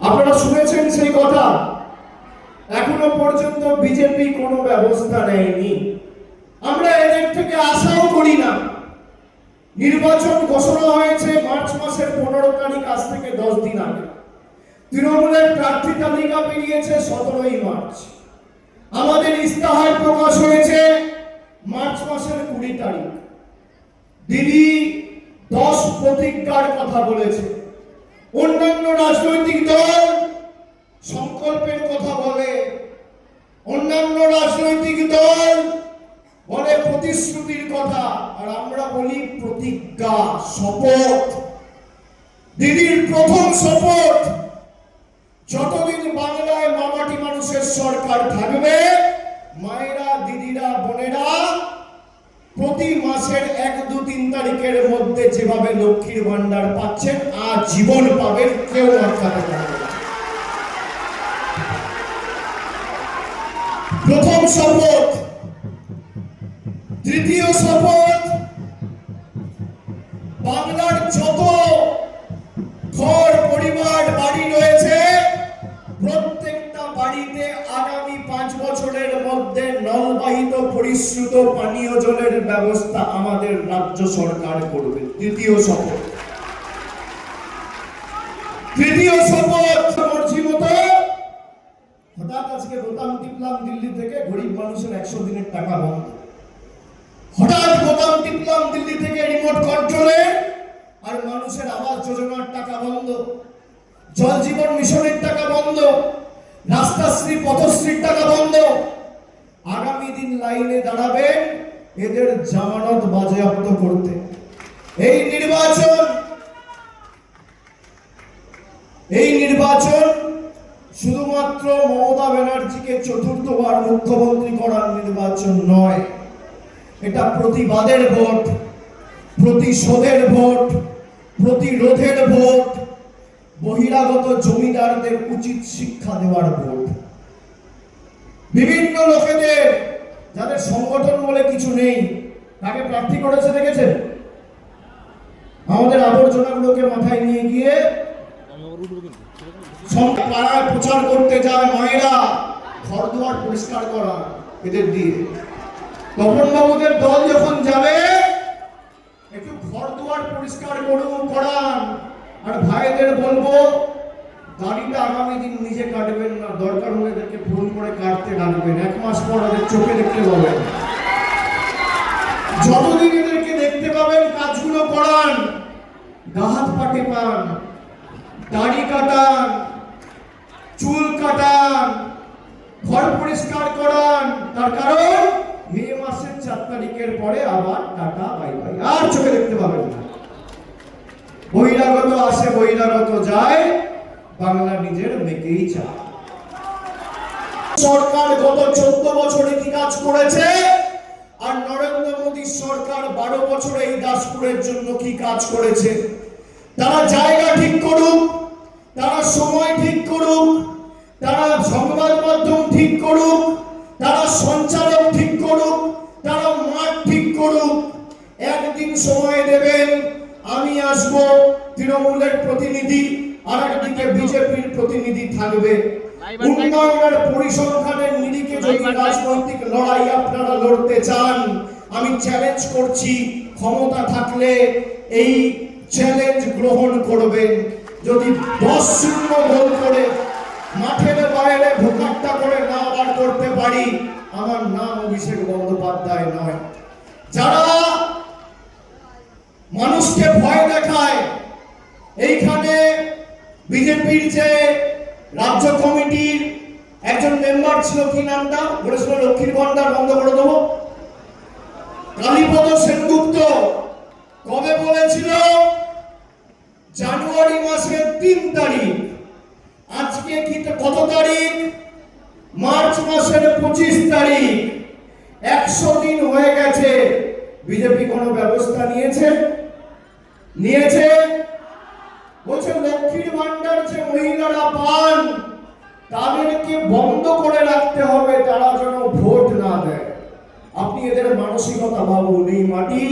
আপনারা শুনেছেন সেই কথা। এখনো পর্যন্ত বিজেপি কোনো ব্যবস্থা নেয়নি। আমরা এদের থেকে আশাও করি না। নির্বাচন ঘোষণা হয়েছে মার্চ মাসের 15 তারিখ, আজ থেকে 10 দিন আগে। তৃণমূলের প্রার্থী তালিকা বেরিয়েছে 17ই মার্চ। আমাদের ইস্তাহার প্রকাশ হয়েছে মার্চ মাসের 20 তারিখ। দিদি 10 প্রতিজ্ঞার কথা বলেছে। অন্যান্য রাজনৈতিক দল সংকল্পের কথা বলে, অন্যান্য রাজনৈতিক দল বলে প্রতিশ্রুতির কথা, আর আমরা বলি প্রতিজ্ঞা, শপথ। দিদির প্রথম শপথ, যতদিন বাংলায় মামাটি মানুষের সরকার থাকবে, মায়েরা, দিদিরা, বোনেরা প্রতি মাসের 1, 2, 3 তারিখের মধ্যে যেভাবে লক্ষ্মীর ভান্ডার পাচ্ছেন, আজীবন পাবেন, কেউ আটকাতে পারবে না। প্রথম শপথ। দ্বিতীয় শপথ, বাংলার যত ঘর, পরিবার, বাড়ি রয়েছে, প্রত্যেকটা বাড়িতে আগামী 5 বছরের মধ্যে নলবাহিত পরিশ্রুত পানীয় জলের ব্যবস্থা আমাদের রাজ্য সরকার করবে। তৃতীয় শপথ। তৃতীয় শপথ, মর্জি মতো হঠাৎ আজকে বোতাম টিপলাম দিল্লি থেকে, গরিব মানুষের 100 দিনের টাকা বন্ধ। হঠাৎ বোতাম টিপলাম দিল্লি থেকে রিমোট কন্ট্রোলে, আর মানুষের আবাস যোজনার টাকা বন্ধ, জল জীবন মিশনের টাকা বন্ধ, রাস্তাশ্রী, পথশ্রীর টাকা বন্ধ। আগামী দিন লাইনে দাঁড়াবেন এদের জামানত বাজেয়াপ্ত করতে। এই নির্বাচন শুধুমাত্র মমতা ব্যানার্জিকে চতুর্থবার মুখ্যমন্ত্রী করার নির্বাচন নয়। এটা প্রতিবাদের ভোট, প্রতিশোধের ভোট, প্রতিরোধের ভোট, বহিরাগত জমিদারদের উচিত শিক্ষা দেওয়ার ভোট। বিভিন্ন লোকেদের, যাদের সংগঠন বলে কিছু নেই, তাকে প্রার্থী করেছে দেখেছেন? আমাদের আবর্জনাগুলোকে মাথায় নিয়ে গিয়ে পাড়ায় প্রচার করতে যায় মায়েরা, ঘর দুয়ার পরিষ্কার করা এদের দিয়ে। তপনবাবুদের দল যখন যাবে, একটু ঘর দুয়ার পরিষ্কার করান। আর ভাইদের বলবো, দাড়িটা আগামী দিন নিজে কাটবেন না, দরকার হলে এদেরকে ফোন করে কাটতে ডাকবেন। 1 মাস পর ওদের চোখে দেখতে পাবেন। যতদিন এদেরকে দেখতে পাবেন কাজগুলো করান, গা হাত পাটে পান, দাড়ি কাটান, চুল কাটান, ঘর পরিষ্কার করান। তার কারণ মে মাসের 4 তারিখের পরে আবার টাটা বাই বাই, আর চোখে দেখতে পাবেন না। বহিরাগত আসে, বহিরাগত যায়, বাংলা নিজের মেকেই চায়। সরকার গত 14 বছরে কি কাজ করেছে, আর নরেন্দ্র মোদী সরকার 12 বছরে এই দাসপুরের জন্য কি কাজ করেছে। তারা জায়গা ঠিক করুক, তারা সময় ঠিক করুক, তারা সংবাদ মাধ্যম ঠিক করুক, তারা সঞ্চালক ঠিক করুক, তারা মাঠ ঠিক করুক। একদিন সময় দেবেন, আমি আসব, তৃণমূলের প্রতিনিধি, আর একদিকে বিজেপির প্রতিনিধি থাকবে। উন্নয়নের পরিসংখ্যানের নিরিখে যদি রাজনৈতিক লড়াই আপনারা লড়তে চান, আমি চ্যালেঞ্জ করছি, ক্ষমতা থাকলে এই চ্যালেঞ্জ গ্রহণ করবেন। যদি 10-0 গোল করে মাঠের বাইরে ভোকাট্টা করে না বার করতে পারি, আমার নাম অভিষেক বন্দ্যোপাধ্যায় নয়। যারা মানুষকে ভয় দেখায়, এইখানে বিজেপির যে রাজ্য কমিটির একজন মেম্বার ছিল, কি নামটা বলেছিল, লক্ষ্মীর ভান্ডার বন্ধ করে দেবো, কালীপদ সেনগুপ্ত কবে বলেছিল? জানুয়ারি মাসের 3 তারিখ। আজকে কি কত তারিখ? মার্চ মাসের 25 তারিখ। 100 দিন হয়ে গেছে। বিজেপি কোনো ব্যবস্থা নিয়েছে? বলছে লক্ষ্মীর ভান্ডার যে মহিলারা পান, তাদেরকে বন্ধ করে রাখতে হবে, তারা যেন ভোট না দেয়। আপনি এদের মানসিকতা ভাবুন। এই মাটি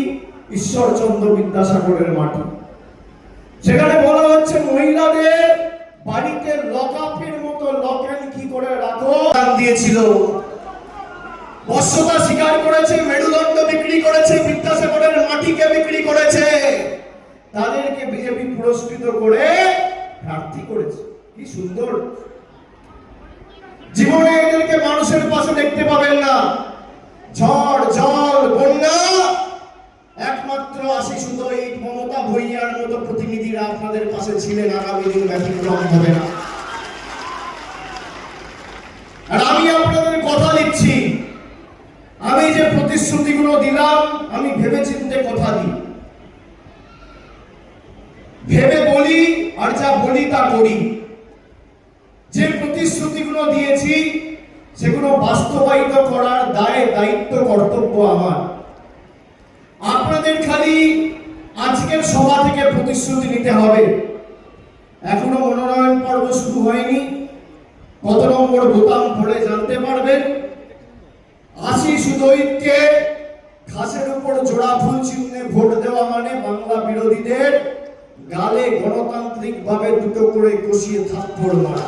ঈশ্বরচন্দ্র বিদ্যাসাগরের মাটি। সেখানে বলা হচ্ছে মহিলাদের বাড়িতে লক দিয়েছিল, বশ্যতা স্বীকার করেছে, মেরুদণ্ড বিক্রি করেছে, বিদ্যাসাগরের মাটিকে বিক্রি করেছে, তাদেরকে বিজেপি পুরস্কৃত করে প্রার্থী করেছে। কি সুন্দর! জীবনে এদেরকে মানুষের পাশে দেখতে পাবেন না। ঝড়, জল, বন্যা, একমাত্র আশিস উদয়, মমতা ভূঁইয়ার মতো প্রতিনিধিরা আপনাদের পাশে ছিলেন। আগামী দিন ব্যতিক্রম হবে না। আর আমি আপনাদের কথা দিচ্ছি, আমি যে প্রতিশ্রুতিগুলো দিলাম, আমি ভেবে চিন্তে কথা দিই, ভেবে বলি, আর যা বলি তা করি। যে প্রতিশ্রুতিগুলো দিয়েছি সেগুলো বাস্তবায়িত করার দায়, দায়িত্ব, কর্তব্য আমার। আপনাদের খালি আজকের সভা থেকে প্রতিশ্রুতি নিতে হবে। এখনো মনোনয়ন পর্ব শুরু হয়নি, কত নম্বর বোতাম পড়ে জানতে পারবেন। আশিস উদয়কে ঘাসের উপর জোড়া ফুল চিহ্নে ভোট দেওয়া মানে বাংলা বিরোধীদের গালে গণতান্ত্রিক ভাবে দুটো করে কষিয়ে থাপ্পড় মারা।